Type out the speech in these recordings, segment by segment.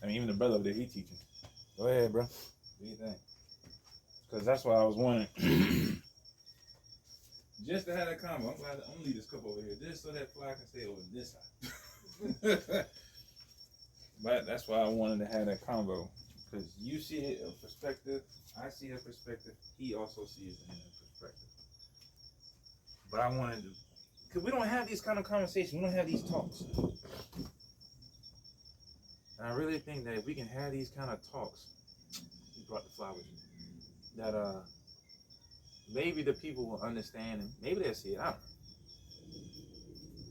I mean, even the brother over there, he teaching. Go ahead, bro. Do you think? Because that's why I was wondering. Just to have that combo. I'm glad I'm gonna leave this cup over here, just so that fly can stay over this side. But that's why I wanted to have that combo, because you see it in perspective, I see a perspective, he also sees it in a perspective. But I wanted to, because we don't have these kind of conversations, we don't have these talks. And I really think that if we can have these kind of talks, you brought the flowers, that maybe the people will understand, and maybe they'll see it. I don't know.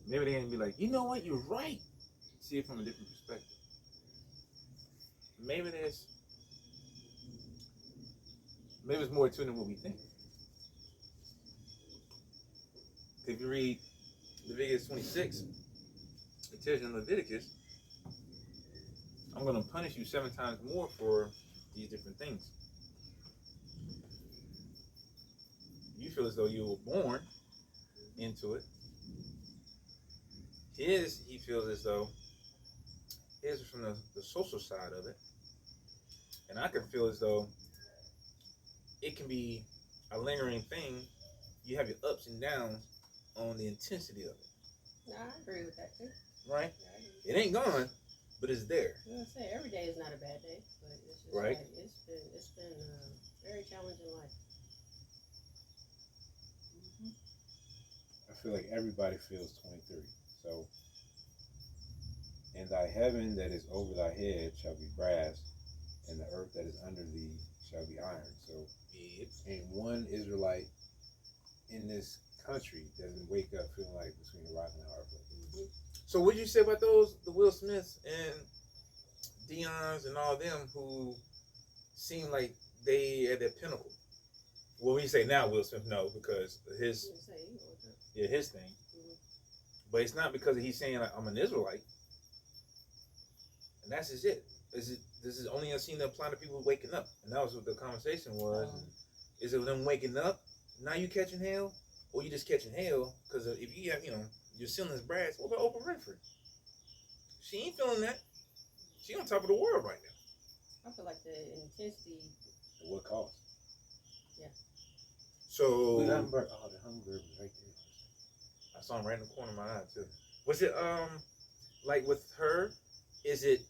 Maybe they're gonna be like, you know what, you're right. See it from a different perspective. Maybe it's more to it than what we think. If you read Leviticus 26, it tells you in Leviticus, I'm going to punish you 7 times more for these different things. You feel as though you were born into it. He feels as though his is from the social side of it. And I can feel as though it can be a lingering thing. You have your ups and downs on the intensity of it. No, I agree with that too. Right? Yeah, it ain't gone, but it's there. I was gonna say every day is not a bad day, but it's just right. Like, it's been a very challenging life. I feel like everybody feels 23. So, and thy heaven that is over thy head shall be brass, and the earth that is under thee shall be iron. So, ain't one Israelite in this country doesn't wake up feeling like between a rock and a hard place. Mm-hmm. So what did you say about the Will Smiths and Dion's and all them who seem like they at their pinnacle? Well, when you say now Will Smith, no, because his thing. Mm-hmm. But it's not because he's saying like I'm an Israelite. And that's just it. This is only seen to apply to people waking up. And that was what the conversation was. Is it them waking up? Now you catching hell? Or you just catching hell? Because if you have, your ceiling's brass, what about Oprah Winfrey? She ain't feeling that. She on top of the world right now. I feel like the intensity. At what cost? Yeah. So. The hummingbird was right there. I saw him right in the corner of my eye too. Was it like with her? Is it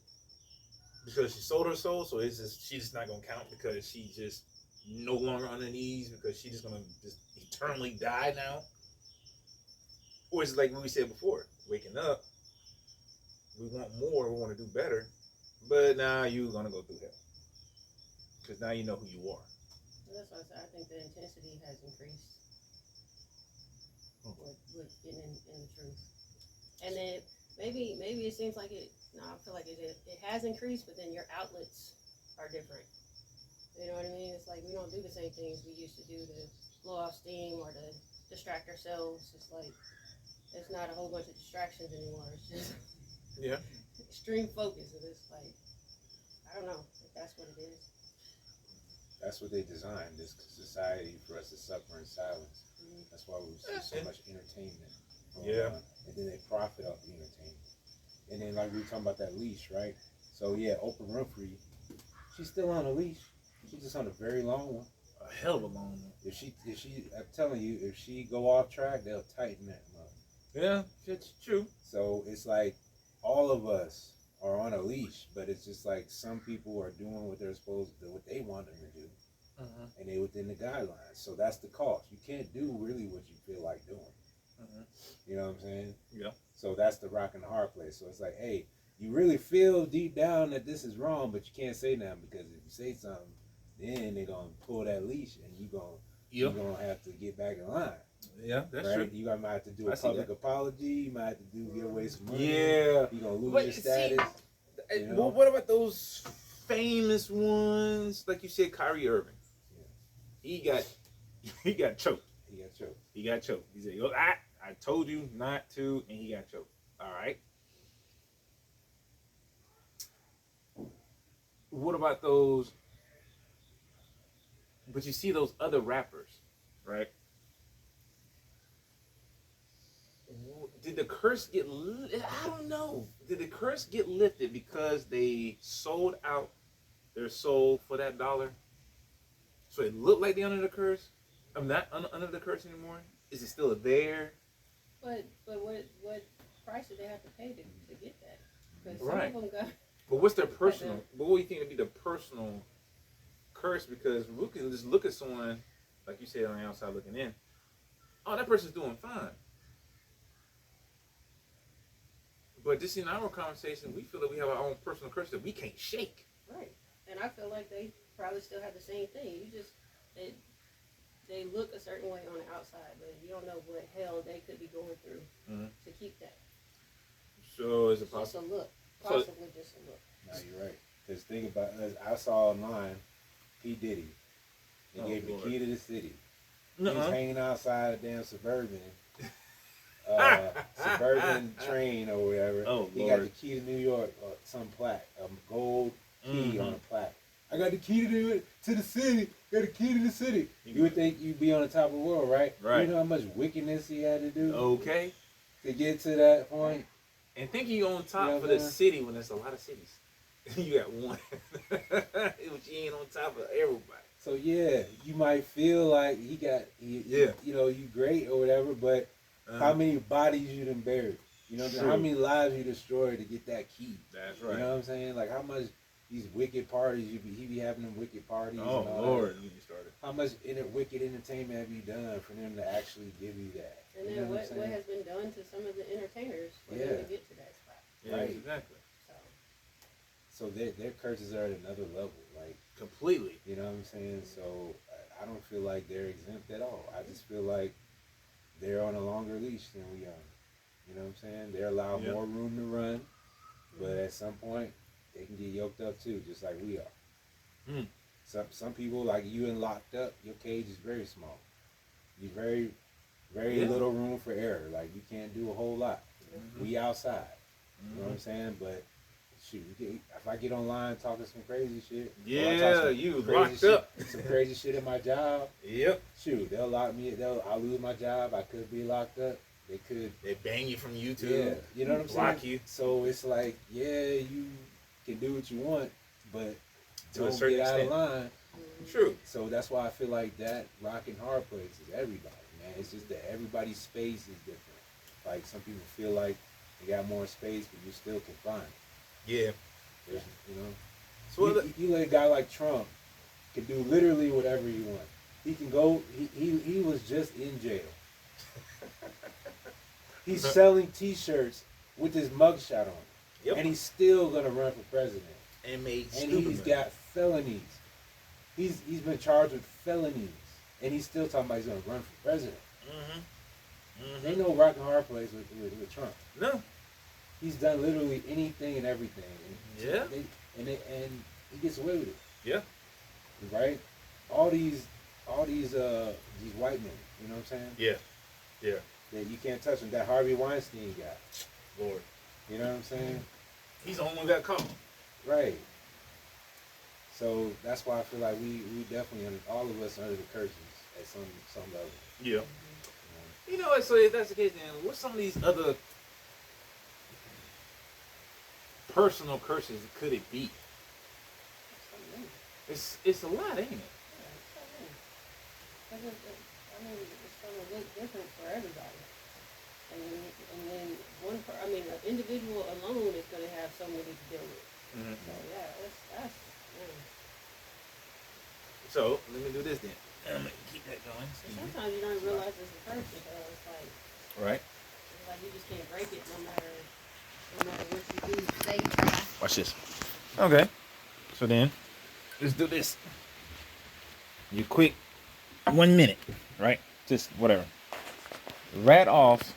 because she sold her soul? So she just not gonna count because she just no longer on her knees because she just gonna just eternally die now? Or is it like what we said before, waking up, we want more, we want to do better, but now you're gonna go through hell because now you know who you are. That's why I think the intensity has increased with getting in the truth. And then maybe it seems like it. No, I feel like it has increased, but then your outlets are different. You know what I mean? It's like we don't do the same things we used to do to blow off steam or to distract ourselves. It's like it's not a whole bunch of distractions anymore. It's just extreme focus. And it's like I don't know if that's what it is. That's what they designed, this society, for us to suffer in silence. Mm-hmm. That's why we see so much entertainment. And then they profit off the entertainment. And then like we were talking about that leash, right? So yeah, Oprah Winfrey, she's still on a leash. She's just on a very long one. A hell of a long one. If she, I'm telling you, if she go off track, they'll tighten that up. Yeah, it's true. So it's like all of us are on a leash, but it's just like some people are doing what they're supposed to do, what they want them to do, and they within the guidelines. So that's the cost. You can't do really what you feel like doing. You know what I'm saying? Yeah. So that's the rock and the hard place. So it's like, hey, you really feel deep down that this is wrong, but you can't say nothing because if you say something, then they're gonna pull that leash and you're gonna have to get back in line. Yeah, that's right? true. You might have to do a public apology. You might have to give away some money. Yeah. You're gonna lose your status. Well, what about those famous ones? Like you said, Kyrie Irving. Yeah. He got choked. He got choked. He said, "Yo, I told you not to," and he got choked. All right. What about those? But you see those other rappers, right? did the curse get? I don't know. Did the curse get lifted because they sold out their soul for that dollar? So it looked like they're under the curse. I'm not under the curse anymore. Is it still there? But what price did they have to pay to get that? Because some Right. of them got. But what's their personal? But what do you think would be the personal curse? Because we can just look at someone, like you said, on the outside looking in. Oh, that person's doing fine. But just in our conversation, we feel that we have our own personal curse that we can't shake. Right. And I feel like they probably still have the same thing. You just they look a certain way on the outside, but you don't know what hell they could be going through to keep that. So is it Just a possible? look, possibly just a look. No, you're right. Because think about it. I saw online, P. Diddy. He gave Lord. the key to the city. He Nuh-uh. was hanging outside a damn suburban train or whatever. Oh, he Lord. got the key to New York, some plaque, a gold key on a plaque. I got the key to the city. Got the key to the city. You would think you'd be on the top of the world, right? Right. You know how much wickedness he had to do Okay. to get to that point? And thinking you're on top You know for what the I'm saying? city when there's a lot of cities. You got one. But you ain't on top of everybody. So yeah, you might feel like you great or whatever, but how many bodies you done buried? You know, how many lives you destroyed to get that key? That's right. You know what I'm saying? Like how much these wicked parties he be having them wicked parties. Oh and all Lord, that. you started. How much wicked entertainment have you done for them to actually give you that? And You then know what I'm saying? has been done to some of the entertainers for Yeah. them to get to that spot? Yeah, Right. exactly. So So their curses are at another level. Like Completely. you know what I'm saying? So I don't feel like they're exempt at all. I just feel like they're on a longer leash than we are. You know what I'm saying? They're allowed Yep. more room to run, but at some point they can get yoked up too, just like we are. Mm. Some people, like you and locked up, your cage is very small. You very Yeah. little room for error. Like you can't do a whole lot. We outside. You know what I'm saying? But shoot, if I get online talking some crazy shit, or I talk Yeah, some you crazy locked shit, up. some crazy shit in my job. Yep. Shoot, they'll lock me. I'll lose my job. I could be locked up. They could. They bang you from YouTube. Yeah, you know what I'm saying. Block you. So it's like, yeah, you can do what you want, but To a don't certain get out of extent. line. True. So that's why I feel like that rock and hard place is everybody, man. It's just that everybody's space is different. Like some people feel like they got more space, but you're still confined. Yeah. There's, you know, So you let a guy like Trump can do literally whatever he wants. He can go. He was just in jail. He's selling T-shirts with his mugshot on, Yep. and he's still gonna run for president. And made And stupid he's money. got felonies. He's been charged with felonies, and he's still talking about he's gonna run for president. Ain't no rock and hard place with Trump. No. He's done literally anything and everything. And Yeah. and he gets away with it. Yeah. Right? All these white men. You know what I'm saying? Yeah. Yeah. That you can't touch them. That Harvey Weinstein guy. Lord. You know what I'm saying? He's the only one that got caught. Right. So that's why I feel like we definitely all of us under the curses at some level. Yeah. You know what? So if that's the case, then what's some of these other personal curses could it be? It's a lot, ain't it? I mean, it's going to look different for everybody. And then an individual alone is going to have so many to deal with. Mm-hmm. So yeah, that's So let me do this then. I'm gonna keep that going. sometimes you don't realize it's a curse until it's Right. you just can't break it no matter what you do. Say try. Watch this. Okay. So then, let's do this. You quick 1 minute, right? Just whatever. Rat off.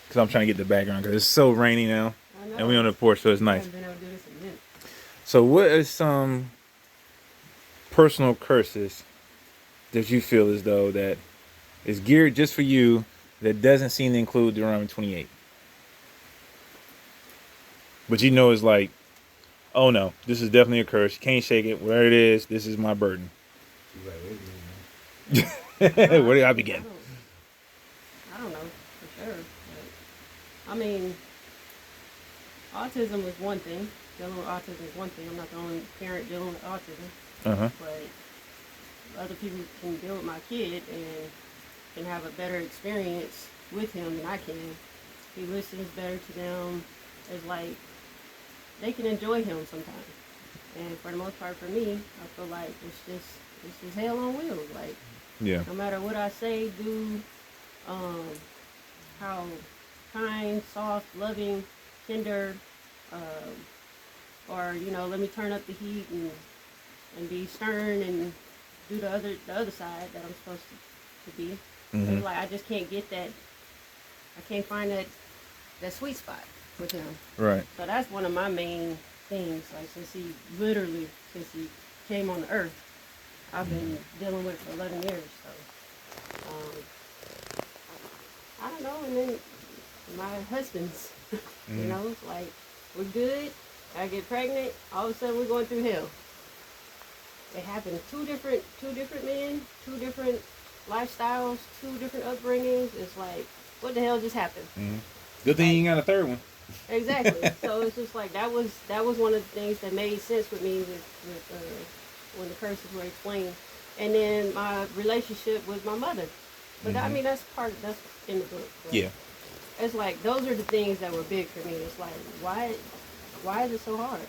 Because I'm trying to get the background because it's so rainy now. I know. And we on the porch, so it's I nice. haven't been able to do this in a minute. So what is some personal curses that you feel as though that is geared just for you that doesn't seem to include Deuteronomy 28? But you know it's like, oh no, this is definitely a curse. You can't shake it. Whatever it is, this is my burden. Where do I begin? I don't know for sure. I mean, autism is one thing. Dealing with autism is one thing. I'm not the only parent dealing with autism. But other people can deal with my kid and can have a better experience with him than I can. He listens better to them. It's like they can enjoy him sometimes. And for the most part, for me, I feel like it's just hell on wheels. Like, no matter what I say, do, how kind, soft, loving, tender, or let me turn up the heat and be stern and do the other side that I'm supposed to be. It's like I just can't get that. I can't find that sweet spot with him. Right. So that's one of my main things. Like since he came on the earth, I've been dealing with it for 11 years. So I don't know. And then my husband's, like we're good. I get pregnant. All of a sudden we're going through hell. It happened. Two different men, two different lifestyles, two different upbringings. It's like, what the hell just happened? Good thing you ain't got a third one. Exactly. So it's just like that was one of the things that made sense with me with when the curses were explained, and then my relationship with my mother. But I mean that's in the book. Yeah. It's like those are the things that were big for me. It's like why is it so hard?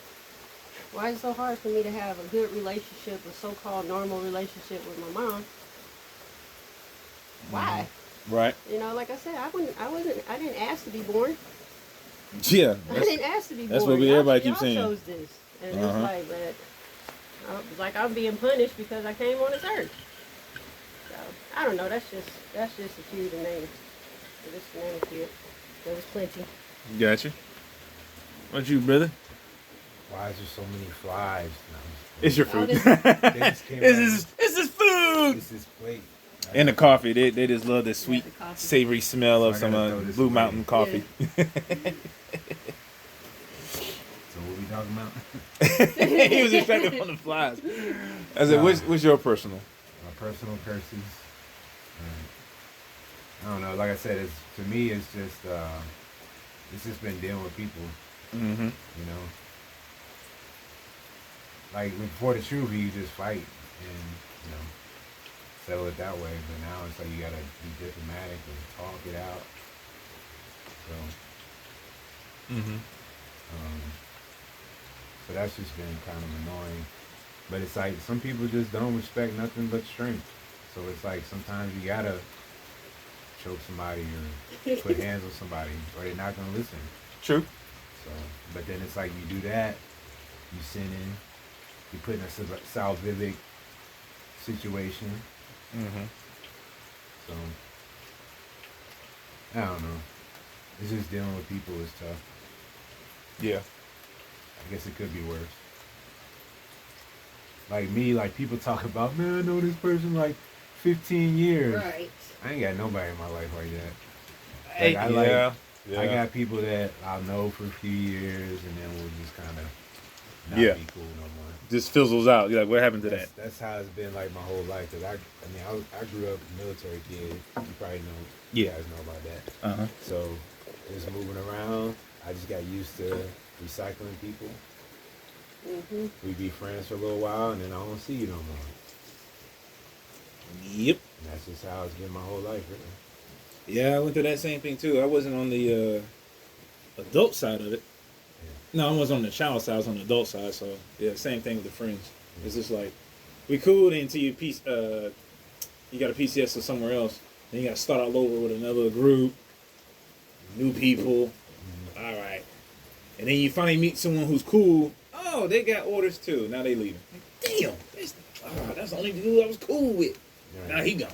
Why is it so hard for me to have a good relationship, a so-called normal relationship with my mom? Why? Right. Like I said, I didn't ask to be born. Yeah. I didn't ask to be born. That's what everybody keeps saying. Y'all chose this. And it's like that. Like I'm being punished because I came on this earth. So I don't know. That's just a few to name. Just to name a few. There was plenty. Gotcha. What you, brother? Why is there so many flies? No, it's your food. It's this food. This is plate. And the coffee. They just love the sweet, savory smell of some Blue Mountain coffee. Yeah. So what we talking about? He was distracted from the flies. I said, what's your personal? My personal curses. I don't know. Like I said, to me, it's just been dealing with people. Like before the truth, you just fight and settle it that way. But now it's like you gotta be diplomatic and talk it out. So, so that's just been kind of annoying. But it's like some people just don't respect nothing but strength. So it's like sometimes you gotta choke somebody or put hands on somebody, or they're not gonna listen. True. So, but then it's like you do that, you sin in, you put in a salvific situation. So, I don't know. It's just dealing with people is tough. Yeah. I guess it could be worse. Like me, like people talk about, man, I know this person like 15 years. Right. I ain't got nobody in my life like that. Hey, I got people that I'll know for a few years, and then we'll just kind of not be cool no more. Just fizzles out. You're like, what happened to that? That's how it's been like my whole life. Cause I grew up a military kid. You probably know. Yeah. You guys know about that. So just moving around, I just got used to recycling people. We be friends for a little while, and then I don't see you no more. Yep. And that's just how it's been my whole life, really. Yeah, I went through that same thing too. I wasn't on the adult side of it. Yeah. No, I wasn't on the child side. I was on the adult side. So yeah, same thing with the friends. Yeah. It's just like we cool until you got a PCS or somewhere else. Then you got to start all over with another group, new people. All right, and then you finally meet someone who's cool. Oh, they got orders too. Now they leaving. Damn, that's the only dude I was cool with. Right. Now he gone.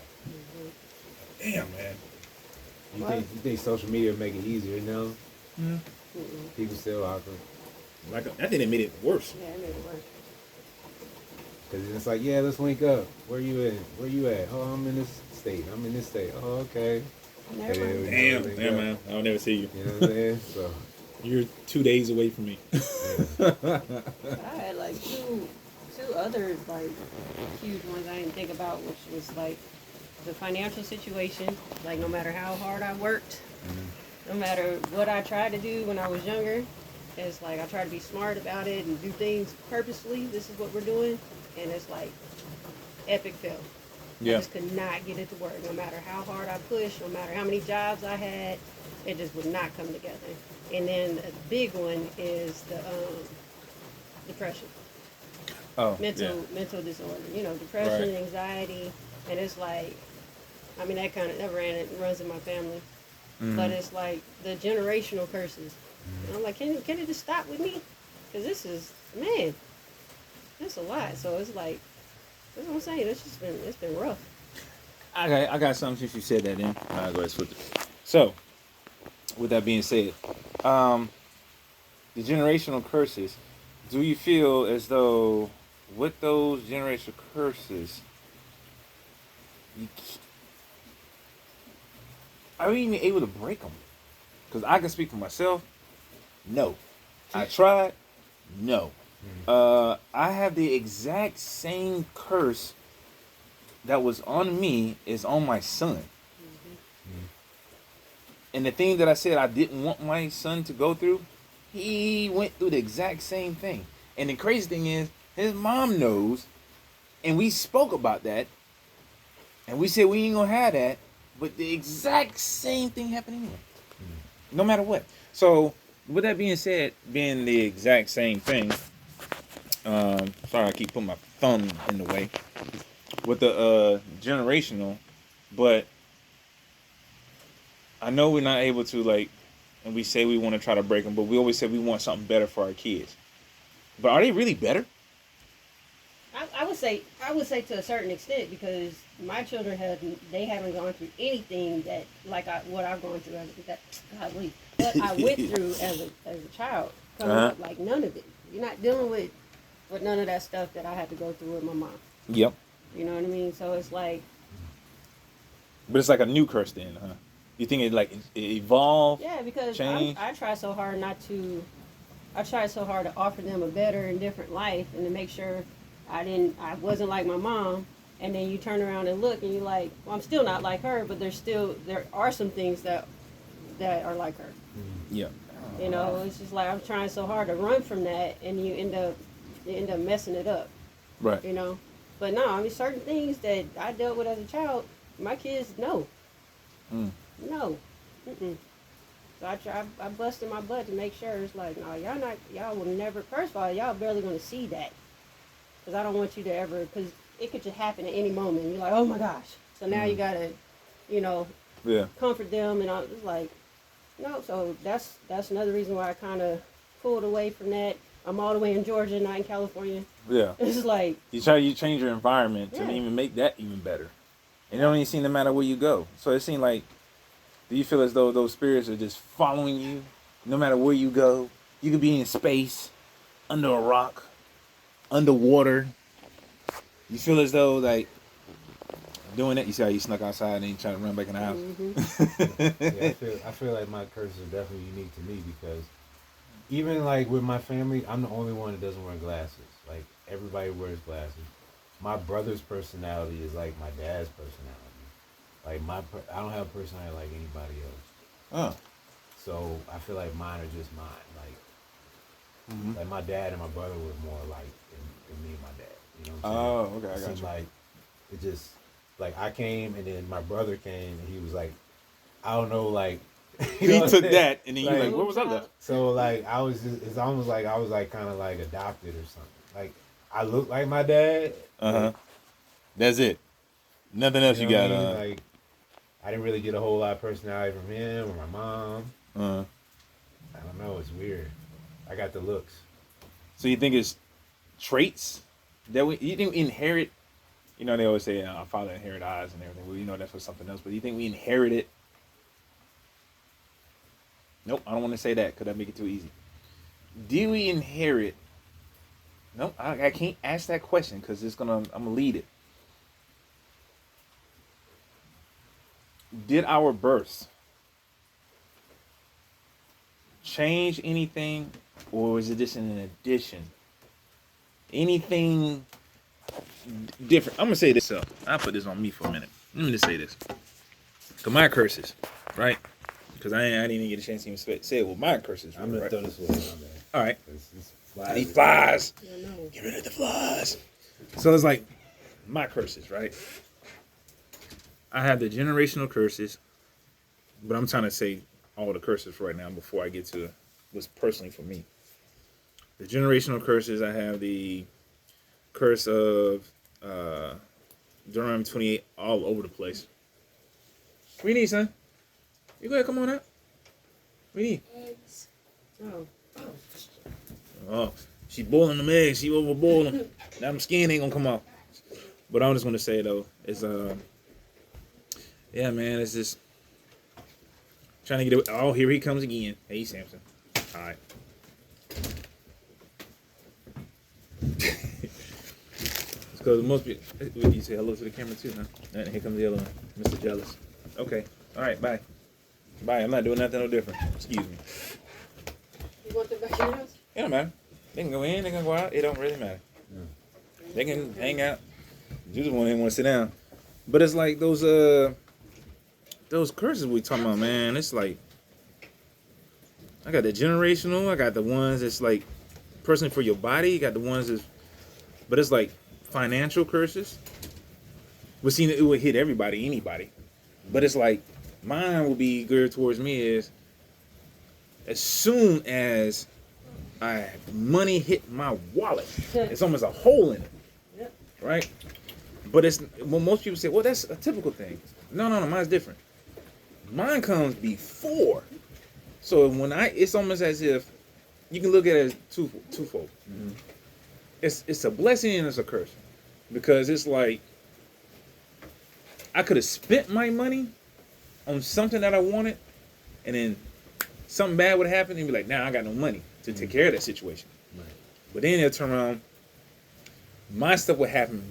Damn, man. You think social media would make it easier, no? People still awkward. Like I think it made it worse. Yeah, it made it worse. Cause it's like, yeah, let's link up. Where you at? Where you at? Oh, I'm in this state. I'm in this state. Oh, okay. Damn, man. I'll never see you. You know what I'm saying? So you're 2 days away from me. I had like two other like huge ones I didn't think about, which was like the financial situation. Like no matter how hard I worked, no matter what I tried to do when I was younger, it's like I try to be smart about it and do things purposefully. This is what we're doing, and it's like epic fail. I Yeah. just could not get it to work. No matter how hard I pushed, no matter how many jobs I had, it just would not come together. And then a big one is the depression, Oh. mental disorder. You know, depression, Right. anxiety, and it's like, I mean, that runs in my family. Mhm. But it's like the generational curses. And I'm like, can it just stop with me? Because this is, man, that's a lot. So it's like, that's what I'm saying. It's been rough. I got something since you said that in. I'll go ahead and switch it. So, with that being said, the generational curses, do you feel as though with those generational curses, you, are you even able to break them? Because I can speak for myself. No. I tried. No. I have the exact same curse that was on me is on my son. And the thing that I said I didn't want my son to go through, he went through the exact same thing. And the crazy thing is, his mom knows, and we spoke about that, and we said we ain't gonna have that, but the exact same thing happened anyway. No matter what. So, with that being said, being the exact same thing, sorry I keep putting my thumb in the way, with the generational, but I know we're not able to, like, and we say we want to try to break them, but we always say we want something better for our kids. But are they really better? I would say to a certain extent, because my children haven't gone through anything that like what I've gone through what I went through as a child coming up, like none of it. You're not dealing with none of that stuff that I had to go through with my mom. Yep. You know what I mean? So it's like, but it's like a new curse then, huh? You think it evolved? yeah, because change? I try so hard to offer them a better and different life, and to make sure I wasn't like my mom. And then you turn around and look, and you're like, well, I'm still not like her, but there are some things that are like her. Yeah. You know, it's just like I'm trying so hard to run from that, and you end up messing it up. Right. You know, but no, I mean, certain things that I dealt with as a child, my kids no. No. Mm-mm. So I busted my butt to make sure. It's like, no, y'all will never, first of all, y'all barely going to see that. Because I don't want you to ever, because it could just happen at any moment. You're like, oh my gosh. So now you got to, comfort them. And I was like, no. So that's another reason why I kind of pulled away from that. I'm all the way in Georgia, not in California. Yeah. It's like, you change your environment to even make that even better. And it don't even seem to matter where you go. So it seemed like, do you feel as though those spirits are just following you no matter where you go? You could be in space, under a rock, underwater. You feel as though, like, doing that, you see how you snuck outside and you trying to run back in the house? Mm-hmm. Yeah, I feel like my curses are definitely unique to me, because even like with my family, I'm the only one that doesn't wear glasses. Like, everybody wears glasses. My brother's personality is like my dad's personality. Like, I don't have a personality like anybody else. Oh. So I feel like mine are just mine. Like my dad and my brother were more alike than me and my dad. You know what I'm saying? Oh, okay, I got seemed you. like it just, like, I came and then my brother came and he was like, I don't know, like, you know He what I'm took saying? that and then you like, where was I left? So like I was just, it's almost like I was like kind of like adopted or something. Like, I look like my dad. That's it. Nothing else you got. What I mean? Like, I didn't really get a whole lot of personality from him or my mom. I don't know. It's weird. I got the looks. So you think it's traits that you think we inherit? You know, they always say our father inherit eyes and everything. Well, you know, that's for something else. But do you think we inherit it? Nope, I don't want to say that because that make it too easy. Do we inherit? Nope, I can't ask that question because I'm gonna lead it. Did our births change anything, or was it just an addition? Anything different? I'm gonna say this up. I'll put this on me for a minute. Let me just say this. Cause my curses, right? Because I didn't even get a chance to even say it with my curses. I'm gonna throw this away. My bad. All right. Flies. I need flies. Yeah, no. Get rid of the flies. So it's like my curses, right? I have the generational curses, but I'm trying to say all the curses right now before I get to what's personally for me. The generational curses, I have the curse of Deuteronomy 28 all over the place. What do you need, son? You go ahead, come on out. What do you need? Eggs. Oh. Oh, she boiling them eggs. She over boiling them. Now them skin ain't gonna come off. But I'm just gonna say though, is yeah, man, it's just trying to get it. Oh, here he comes again. Hey, Samson. All right. Because most people, you say hello to the camera too, huh? And here comes the other one, Mr. Jealous. Okay. All right. Bye. Bye. I'm not doing nothing no different. Excuse me. You want them back in your house? It don't matter. They can go in, they can go out. It don't really matter. They can hang out. You just want to sit down. But it's like those curses we talking about, man. It's like I got the generational. I got the ones that's like personally for your body. You got the ones that's, but it's like financial curses. But see, it would hit everybody, anybody. But it's like mine will be geared towards me is as soon as money hit my wallet, it's almost a hole in it, Yep. right? But it's when most people say, well, that's a typical thing. No, mine's different. Mine comes before. So when it's almost as if you can look at it as twofold. Mm-hmm. It's a blessing and it's a curse, because it's like I could have spent my money on something that I wanted, and then something bad would happen, and be like, now I got no money to take care of that situation. Right. But then they'll turn around. My stuff would happen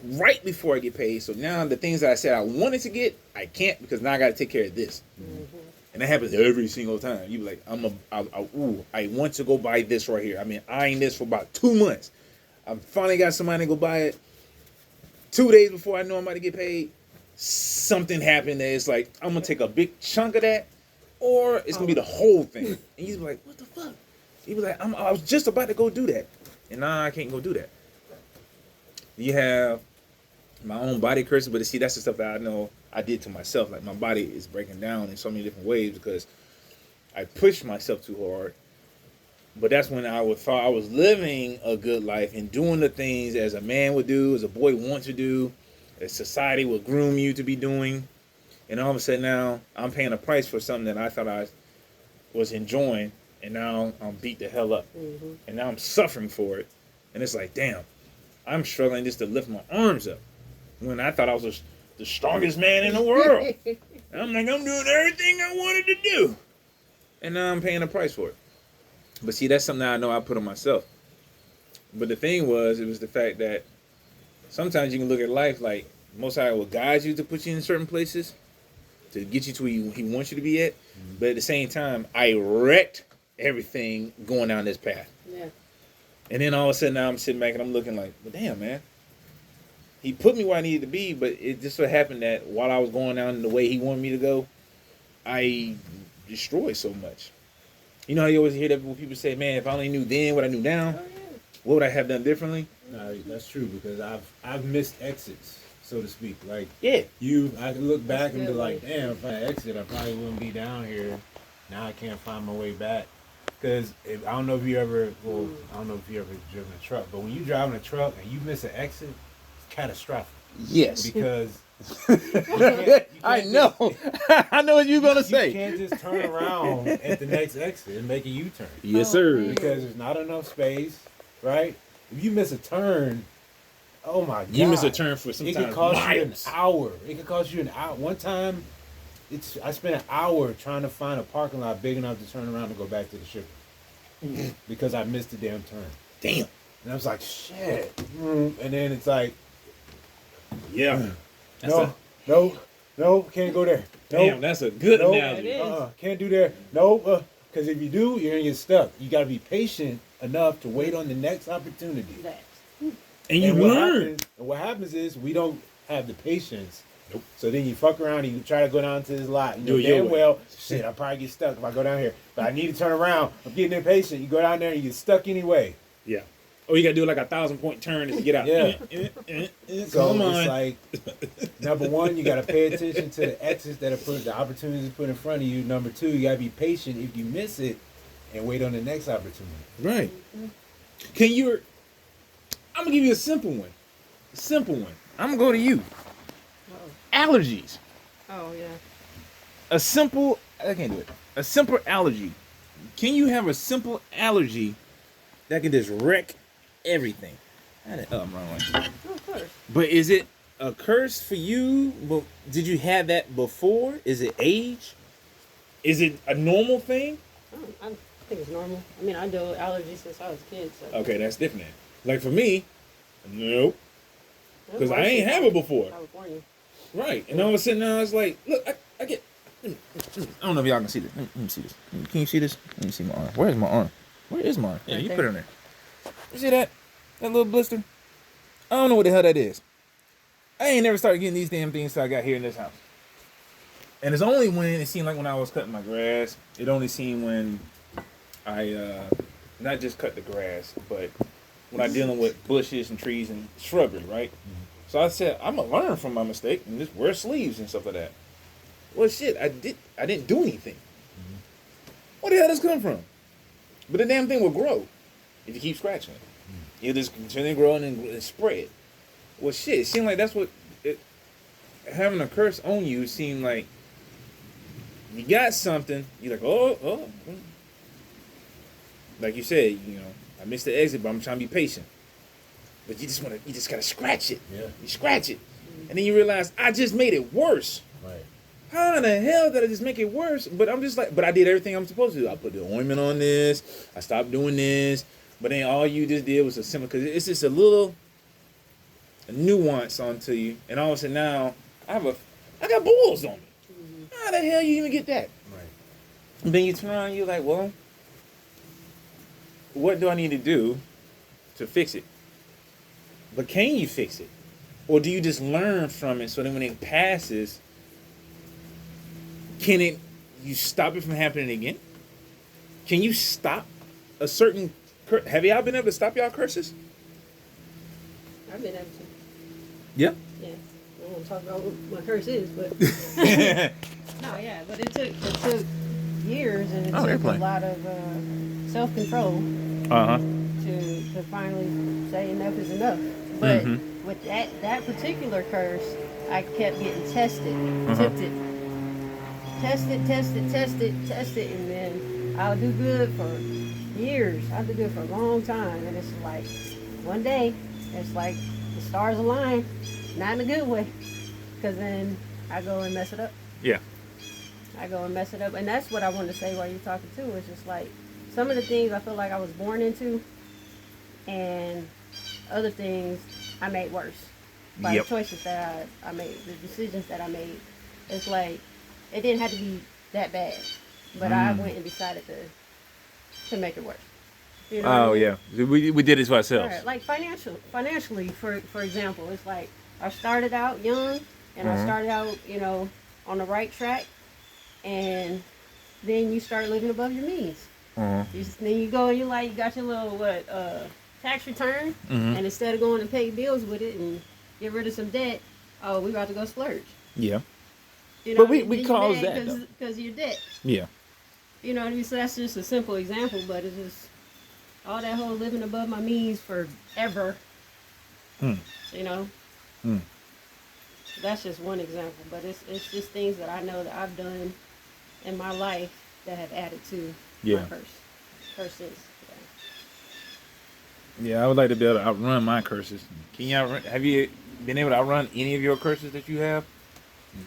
right before I get paid. So now the things that I said I wanted to get, I can't, because now I got to take care of this. Mm-hmm. And that happens every single time. You be like, I want to go buy this right here. I've been eyeing this for about 2 months. I finally got somebody to go buy it. 2 days before I know I'm about to get paid, something happened that it's like, I'm going to take a big chunk of that, or it's going to be the whole thing. And you be like, what the fuck? You be like, I was just about to go do that. And now I can't go do that. You have my own body curses, but see, that's the stuff that I know I did to myself. Like my body is breaking down in so many different ways because I pushed myself too hard. But that's when I thought I was living a good life and doing the things as a man would do, as a boy wants to do, as society would groom you to be doing. And all of a sudden now I'm paying a price for something that I thought I was enjoying, and now I'm beat the hell up. Mm-hmm. And now I'm suffering for it. And it's like, damn, I'm struggling just to lift my arms up when I thought I was the strongest man in the world. I'm like, I'm doing everything I wanted to do. And now I'm paying a price for it. But see, that's something that I know I put on myself. But the thing was, it was the fact that sometimes you can look at life like Most High will guide you to put you in certain places to get you to where he wants you to be at. Mm-hmm. But at the same time, I wrecked everything going down this path. Yeah. And then all of a sudden now I'm sitting back and I'm looking like, well, damn, man. He put me where I needed to be, but it just so happened that while I was going down the way he wanted me to go, I destroyed so much. You know how you always hear that when people say, man, if I only knew then what I knew now, what would I have done differently? No, that's true, because I've missed exits, so to speak. Like, yeah, I can look back and be like, damn, if I exit, I probably wouldn't be down here. Now I can't find my way back. Because I don't know if you ever driven a truck, but when you driving a truck and you miss an exit, it's catastrophic. Yes. Because I know. I know what you're going to say. You can't just turn around at the next exit and make a U-turn. Yes, sir. Because there's not enough space, right? If you miss a turn, oh my God. You miss a turn for sometimes it could cost miles. you an hour. It could cost you an hour. One time, I spent an hour trying to find a parking lot big enough to turn around and go back to the shipper because I missed the damn turn. Damn. And I was like, shit. And then it's like, yeah. No, can't go there. Damn, that's a good analogy. Can't do that. No, because if you do, you're gonna get stuck. You gotta be patient enough to wait on the next opportunity. And you learn. And what happens is we don't have the patience Nope. So then you fuck around and you try to go down to this lot. You Do know it your damn way. well, shit, I'll probably get stuck if I go down here. But I need to turn around. I'm getting impatient. You go down there and you get stuck anyway. Yeah. Oh, you gotta do like a 1,000-point turn to get out. Yeah. So Come on. it's like, number one, you got to pay attention to the exits that are put, the opportunities put in front of you. Number two, you got to be patient if you miss it and wait on the next opportunity. Right. Can you? I'm gonna give you a simple one. A simple one. I'm gonna go to you. Allergies. Oh yeah. A simple. I can't do it. A simple allergy. Can you have a simple allergy that can just wreck everything? Oh, I'm wrong one. Oh, of course. But is it a curse for you? Well, did you have that before? Is it age? Is it a normal thing? I think it's normal. I mean, I deal with allergies since I was a kid. So. Okay, that's different. Like for me, nope. Because I ain't have it before. California. Right. And all of a sudden now it's like, look, I get. I don't know if y'all can see this. Let me see this. Can you see this? Let me see my arm. Where's my arm? Where is my arm? Yeah, Right you there. put it on there. You see that? That little blister? I don't know what the hell that is. I ain't never started getting these damn things till I got here in this house. And it's only when it seemed like when I was cutting my grass. It only seemed when I not just cut the grass, but when I'm dealing with bushes and trees and shrubbery, right? So I said, I'm gonna learn from my mistake and just wear sleeves and stuff like that. Well, shit, I didn't do anything. Where the hell does this come from? But the damn thing will grow if you keep scratching it. It'll just continue growing and spread. Well, shit, it seemed like that's what having a curse on you seemed like. You got something, you're like, oh. Like you said, you know, I missed the exit, but I'm trying to be patient. But you just gotta scratch it. Yeah. You scratch it. And then you realize, I just made it worse. Right. How in the hell did I just make it worse? But I'm just like, but I did everything I'm supposed to do. I put the ointment on this. I stopped doing this. But then all you just did was a simple, because it's just a nuance onto you. And all of a sudden now, I got boils on me. How the hell you even get that? Right. And then you turn around and you're like, well, what do I need to do to fix it? But can you fix it? Or do you just learn from it so that when it passes, you stop it from happening again? Can you stop a certain curse? Have y'all been able to stop y'all curses? I've been able to. Yeah. Yeah. I don't want to talk about what my curse is, but no, yeah. But it took years, and it took airplane. a lot of self-control to finally say enough is enough. But with that particular curse, I kept getting tested, tipped it. Test it, and then I'll do good for years. I'll do good for a long time, and it's like one day, it's like the stars align, not in a good way, because then I go and mess it up. Yeah. I go and mess it up, and that's what I wanted to say while you're talking too. It's just like some of the things I feel like I was born into, and other things I made worse by the choices that I made, the decisions that I made. It's like it didn't have to be that bad, but I went and decided to make it worse. You know what I mean? yeah, we did it to ourselves. Right. Like financially, for example, it's like I started out young, and I started out, on the right track, and then you start living above your means. Then you go and you got your little tax return, and instead of going to pay bills with it and get rid of some debt, we about to go splurge. Yeah. You know, But we cause that though. Because of your debt. Yeah. You know what I mean? So that's just a simple example, but it's just all that whole living above my means forever. You know? That's just one example, but it's just things that I know that I've done in my life that have added to my curses. Yeah, I would like to be able to outrun my curses. Have you been able to outrun any of your curses that you have?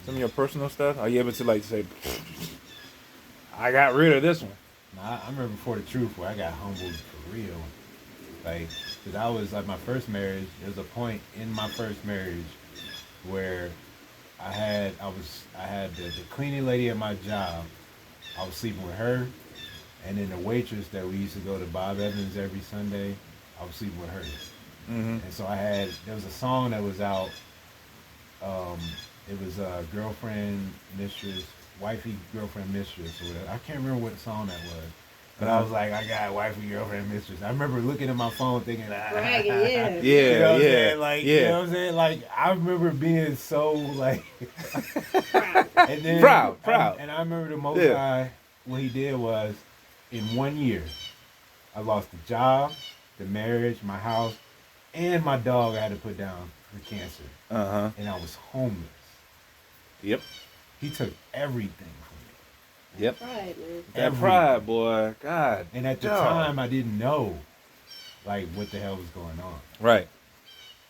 Some of your personal stuff? Are you able to say, I got rid of this one? Nah, I remember before the truth where I got humbled for real. Like, because I was like my first marriage, there was a point in my first marriage where I had the cleaning lady at my job. I was sleeping with her, and then the waitress that we used to go to Bob Evans every Sunday, I was sleeping with her. And so there was a song that was out It was girlfriend, mistress, wifey, girlfriend, mistress, or whatever. I can't remember what song that was. But I was like, I got wifey, girlfriend, mistress. I remember looking at my phone thinking, Bragging, yeah. You know what I'm yeah, saying? Like, yeah. you know what I'm saying? Like, I remember being so, like, Proud. and then, Proud. And I remember the Most Yeah. High, what he did was, in 1 year, I lost the job, the marriage, my house, and my dog I had to put down for cancer. Uh-huh. And I was homeless. Yep. He took everything from me. Yep. Pride, man. That Everything. pride, boy. God. And at the dog. time, I didn't know, like, what the hell was going on. Right.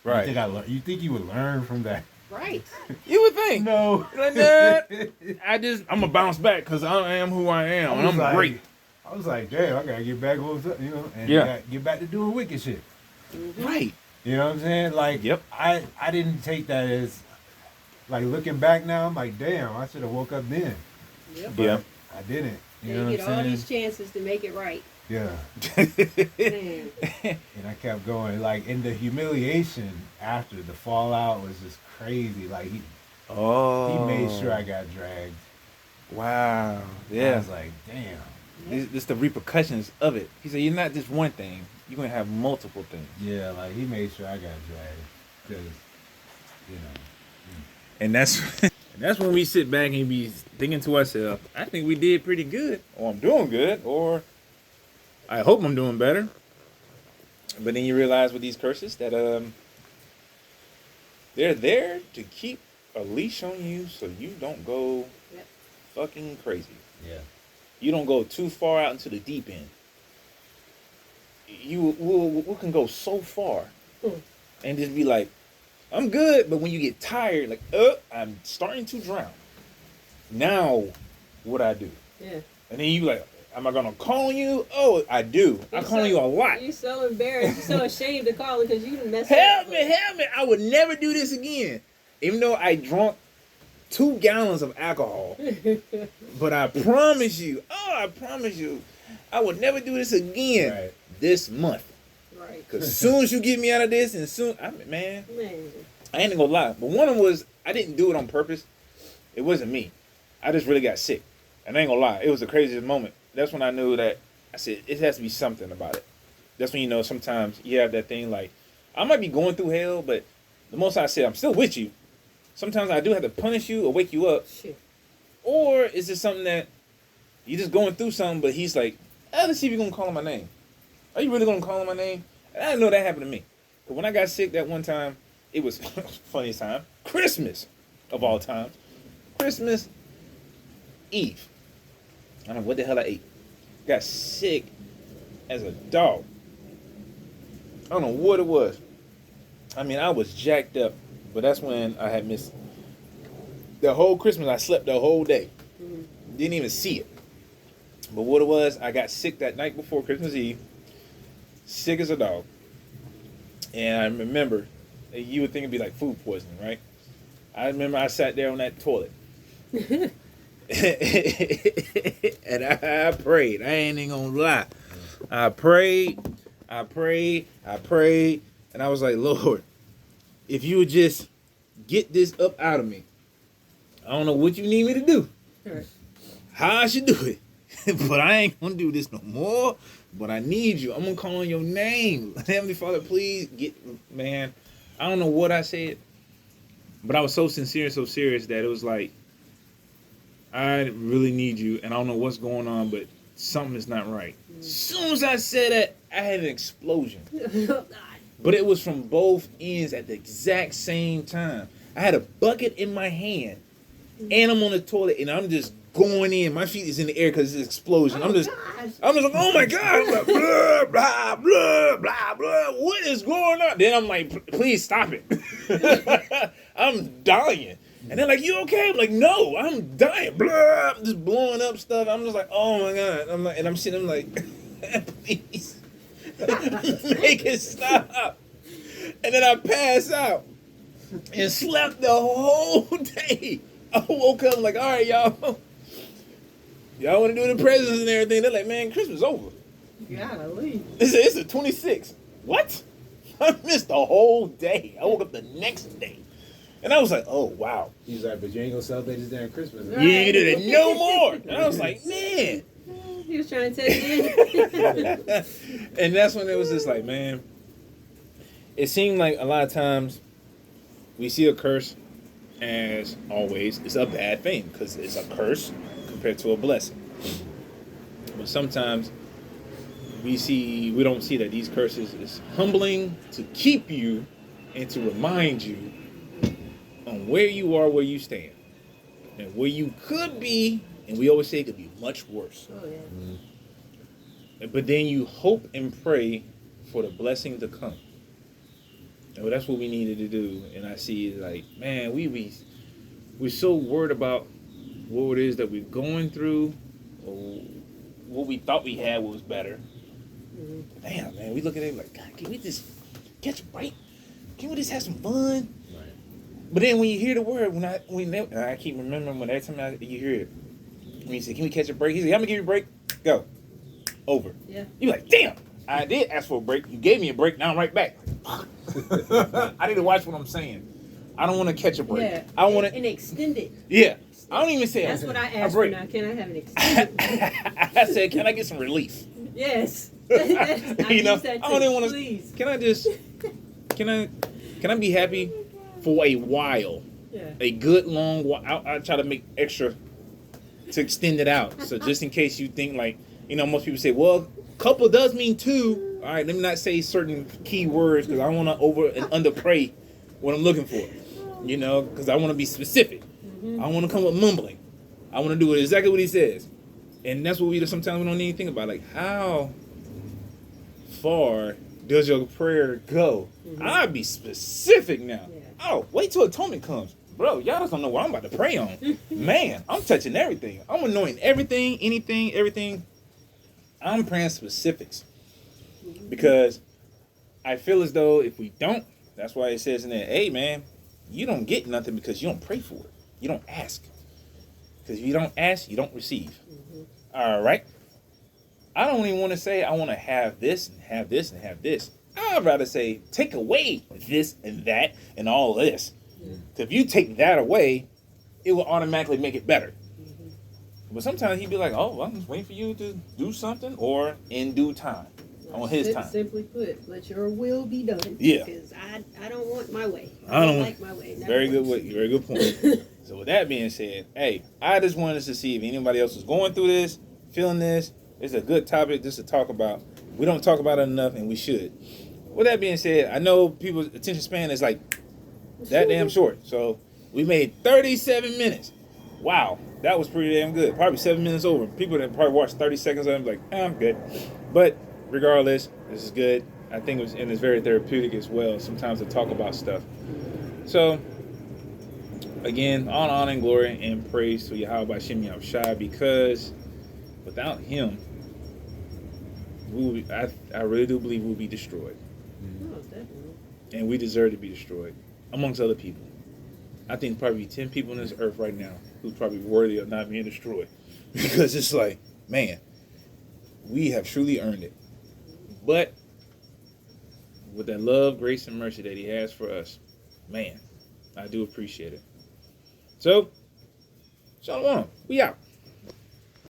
Right. You think you would learn from that? Right. You would think. No. Like that. I'm gonna bounce back because I am who I am, and I'm like, great. I was like, damn, I gotta get back on, you know, and Yeah. get back to doing wicked shit. Right. You know what I'm saying? Like, Yep. I didn't take that as, like, looking back now, I'm like, damn, I should have woke up then. Yep. But Yeah. I didn't. You know You what get I'm all saying? these chances to make it right. Yeah. Man. And I kept going. Like, in the humiliation after the fallout was just crazy. Like, he made sure I got dragged. Wow. I Yeah. was like, damn. This the repercussions of it. He said, "You're not just one thing. You're gonna have multiple things." Yeah, like, he made sure I got dragged. Because, you know. And that's when we sit back and be thinking to ourselves, I think we did pretty good, or I'm doing good, or I hope I'm doing better. But then you realize with these curses that they're there to keep a leash on you so you don't go Yep. fucking crazy. Yeah. You don't go too far out into the deep end. We can go so far and just be like, I'm good, but when you get tired, like, I'm starting to drown. Now, what I do? Yeah. And then you like, am I gonna call you? Oh, I do. I call you a lot. You're so embarrassed. You're so ashamed to call it because you done messed Help up. me! I would never do this again. Even though I drunk 2 gallons of alcohol, but I promise you, I would never do this again this month. Right. Cause as soon as you get me out of this, and man, Man. I ain't gonna lie. But one of them was I didn't do it on purpose. It wasn't me. I just really got sick, and I ain't gonna lie. It was the craziest moment. That's when I knew that I said it has to be something about it. That's when you know sometimes you have that thing like I might be going through hell, but the most I said I'm still with you. Sometimes I do have to punish you or wake you up. Shit. Or is it something that you're just going through something, but he's like, let's see if you're going to call him my name. Are you really going to call him my name? And I didn't know that happened to me. But when I got sick that one time, it was funniest time. Christmas, of all times. Christmas Eve. I don't know what the hell I ate. Got sick as a dog. I don't know what it was. I mean, I was jacked up. But that's when I had missed the whole Christmas. I slept the whole day. Didn't even see it. But what it was, I got sick that night before Christmas Eve. Sick as a dog. And I remember, you would think it'd be like food poisoning, right? I remember I sat there on that toilet. And I prayed. I ain't even gonna lie. I prayed. And I was like, Lord, if you would just get this up out of me, I don't know what you need me to do, Right. how I should do it, but I ain't gonna do this no more. But I need you. I'm gonna call on your name, Heavenly Father. Please man. I don't know what I said, but I was so sincere, so serious that it was like, I really need you, and I don't know what's going on, but something is not right. As soon as I said that, I had an explosion. Oh, God. But it was from both ends at the exact same time. I had a bucket in my hand, and I'm on the toilet, and I'm just going in. My feet is in the air because it's an explosion. I'm just like, oh my God. I'm like, blah, blah, blah, blah, blah. What is going on? Then I'm like, please stop it. I'm dying. And they're like, you okay? I'm like, no, I'm dying. Blah, I'm just blowing up stuff. I'm just like, oh my God. I'm like, and I'm sitting, I'm like, please. Make it stop. And then I passed out and slept the whole day. I woke up like, all right, y'all. Y'all want to do the presents and everything. They're like, man, Christmas over. You gotta leave. It's the 26th. What? I missed the whole day. I woke up the next day. And I was like, oh, wow. He's like, but you ain't gonna celebrate this during Christmas. Right. You ain't did it no more. And I was like, man. He was trying to tell you. And that's when it was just like, man, it seemed like a lot of times we see a curse as always it's a bad thing because it's a curse compared to a blessing. But sometimes we don't see that these curses is humbling to keep you and to remind you on where you are, where you stand, and where you could be. And we always say it could be much worse. Oh yeah. But then you hope and pray for the blessing to come. And that's what we needed to do. And I see like, man, we're so worried about what it is that we're going through, or what we thought we had was better. Mm-hmm. Damn, man, we look at it like, God, can we just catch a break? Can we just have some fun? Right. But then when you hear the word, and I keep remembering when every time you hear it, when you say, can we catch a break? He said, I'm gonna give you a break. Go. Over. Yeah. You like, damn, I did ask for a break. You gave me a break. Now I'm right back. I need to watch what I'm saying. I don't want to catch a break. Yeah. I want to. And extend it. Yeah. I don't even say That's what I a asked for break. now. Can I have an extended break? I said, can I get some relief? Yes. You know, I don't even want to. Please. Can I just? Can I be happy for a while? Yeah. A good long while. I try to make extra to extend it out. So just in case you think like, you know, most people say, well, couple does mean two. All right, let me not say certain key words because I want to over and under pray what I'm looking for. You know, because I want to be specific. Mm-hmm. I want to come with mumbling. I want to do exactly what he says. And that's what sometimes we don't need to think about. Like, how far does your prayer go? Mm-hmm. I'll be specific now. Yeah. Oh, wait till atonement comes. Bro, y'all just don't know what I'm about to pray on. Man, I'm touching everything. I'm anointing everything, anything, everything. I'm praying specifics. Because I feel as though if we don't, that's why it says in there, hey, man, you don't get nothing because you don't pray for it. You don't ask. Because if you don't ask, you don't receive. Mm-hmm. All right? I don't even want to say I want to have this and have this and have this. I'd rather say take away this and that and all this. If you take that away, it will automatically make it better. Mm-hmm. But sometimes he'd be like, oh, well, I'm just waiting for you to do something or in due time. On his time. Simply put, let your will be done. Yeah. Because I don't want my way. I don't like my way. Very good way. Very good point. So with that being said, hey, I just wanted to see if anybody else was going through this, feeling this. It's a good topic just to talk about. We don't talk about it enough, and we should. With that being said, I know people's attention span is like that damn short. So we made 37 minutes. Wow, that was pretty damn good. Probably 7 minutes over. People that probably watched 30 seconds of it like, I'm good. But regardless, this is good. I think it's very therapeutic as well. Sometimes to talk about stuff. So again, all honor and glory and praise to Yahweh B'Shem Yahushua, because without him, I really do believe we'll be destroyed. Oh, definitely. And we deserve to be destroyed, amongst other people. I think probably 10 people on this earth right now who's probably worthy of not being destroyed. Because it's like, man, we have truly earned it. But with that love, grace, and mercy that he has for us, man, I do appreciate it. So, shalom. We out.